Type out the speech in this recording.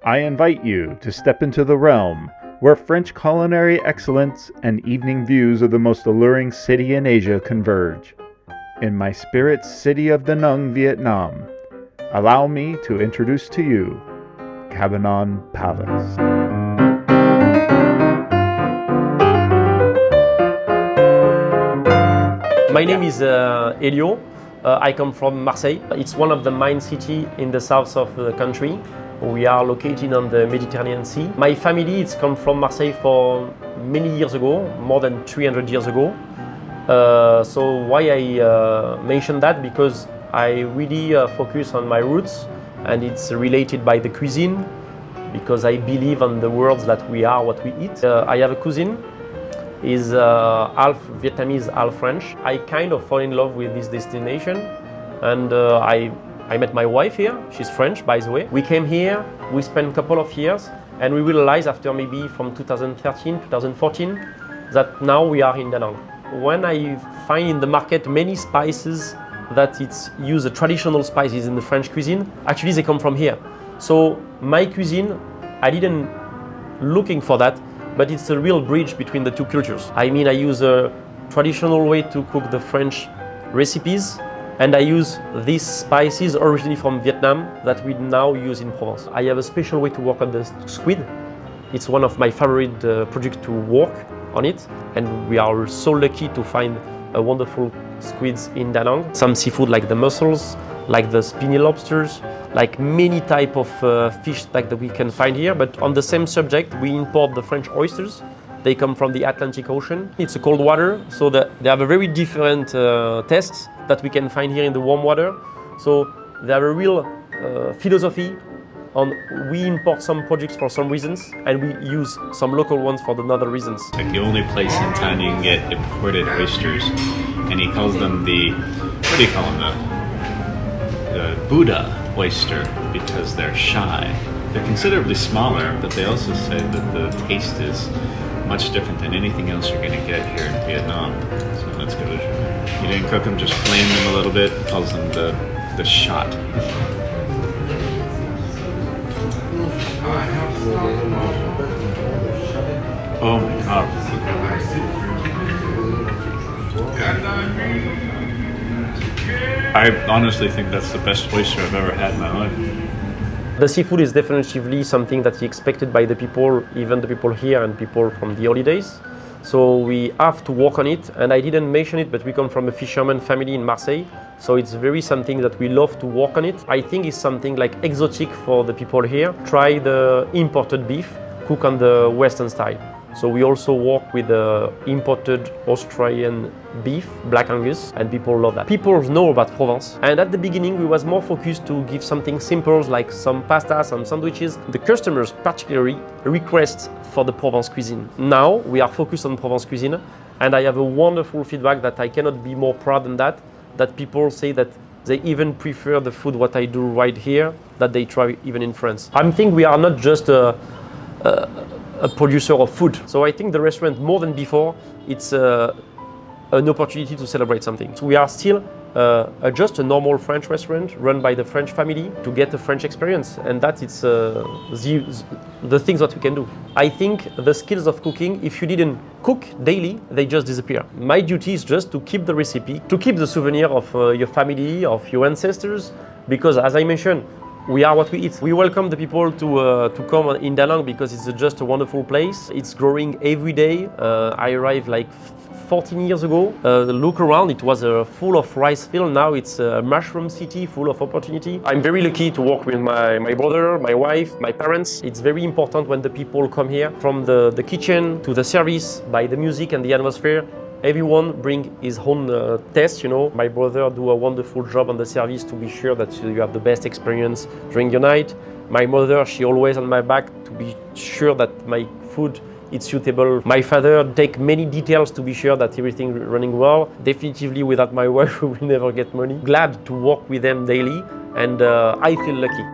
I invite you to step into the realm where French culinary excellence and evening views of the most alluring city in Asia converge. In my spirit city of Da Nang, Vietnam, allow me to introduce to you Cabanon Palace. My name is Helio. I come from Marseille. It's one of the main cities in the south of the country. We are located on the Mediterranean Sea. My family has come from Marseille for many years ago, more than 300 years ago. So why I mention that? Because I really focus on my roots, and it's related by the cuisine, because I believe on the words that we are what we eat. I have a cousin. Is half Vietnamese, half French. I kind of fall in love with this destination, and I met my wife here. She's French, by the way. We came here, we spent a couple of years, and we realized after maybe from 2013, 2014, that now we are in Da Nang. When I find in the market many spices that use traditional spices in the French cuisine, actually they come from here. So my cuisine, I didn't looking for that, but it's a real bridge between the two cultures. I mean, I use a traditional way to cook the French recipes, and I use these spices originally from Vietnam that we now use in Provence. I have a special way to work on the squid. It's one of my favorite projects to work on it, and we are so lucky to find a wonderful squids in Da Nang. Some seafood like the mussels, like the spiny lobsters, like many type of fish that we can find here. But on the same subject, we import the French oysters. They come from the Atlantic Ocean. It's a cold water, so they have a very different taste that we can find here in the warm water. So they have a real philosophy on we import some products for some reasons, and we use some local ones for another reasons. Like the only place in town you can get imported oysters, and he calls them what do you call them, the Buddha oyster, because they're shy. They're considerably smaller, but they also say that the taste is much different than anything else you're going to get here in Vietnam. So let's give it a try. You didn't cook them, just flame them a little bit. Calls them the shot. Oh my god. I honestly think that's the best oyster I've ever had in my life. The seafood is definitively something that's expected by the people, even the people here and people from the holidays. So we have to work on it, and I didn't mention it, but we come from a fisherman family in Marseille. So it's very something that we love to work on it. I think it's something like exotic for the people here. Try the imported beef, cook on the Western style. So we also work with the imported Australian beef, Black Angus, and people love that. People know about Provence, and at the beginning we was more focused to give something simple like some pasta, some sandwiches. The customers particularly request for the Provence cuisine. Now we are focused on Provence cuisine, and I have a wonderful feedback that I cannot be more proud than that people say that they even prefer the food what I do right here that they try even in France. I think we are not just a producer of food. So I think the restaurant, more than before, it's an opportunity to celebrate something. So we are still just a normal French restaurant run by the French family to get a French experience, and that it's the things that we can do. I think the skills of cooking, if you didn't cook daily, they just disappear. My duty is just to keep the recipe, to keep the souvenir of your family, of your ancestors, because as I mentioned, we are what we eat. We welcome the people to come in Da Nang because it's just a wonderful place. It's growing every day. I arrived like 14 years ago. Look around, it was full of rice field. Now it's a mushroom city full of opportunity. I'm very lucky to work with my brother, my wife, my parents. It's very important when the people come here, from the kitchen to the service, by the music and the atmosphere. Everyone bring his own taste, you know. My brother do a wonderful job on the service to be sure that you have the best experience during your night. My mother, she always on my back to be sure that my food is suitable. My father take many details to be sure that everything running well. Definitively without my wife we will never get money. Glad to work with them daily, and I feel lucky.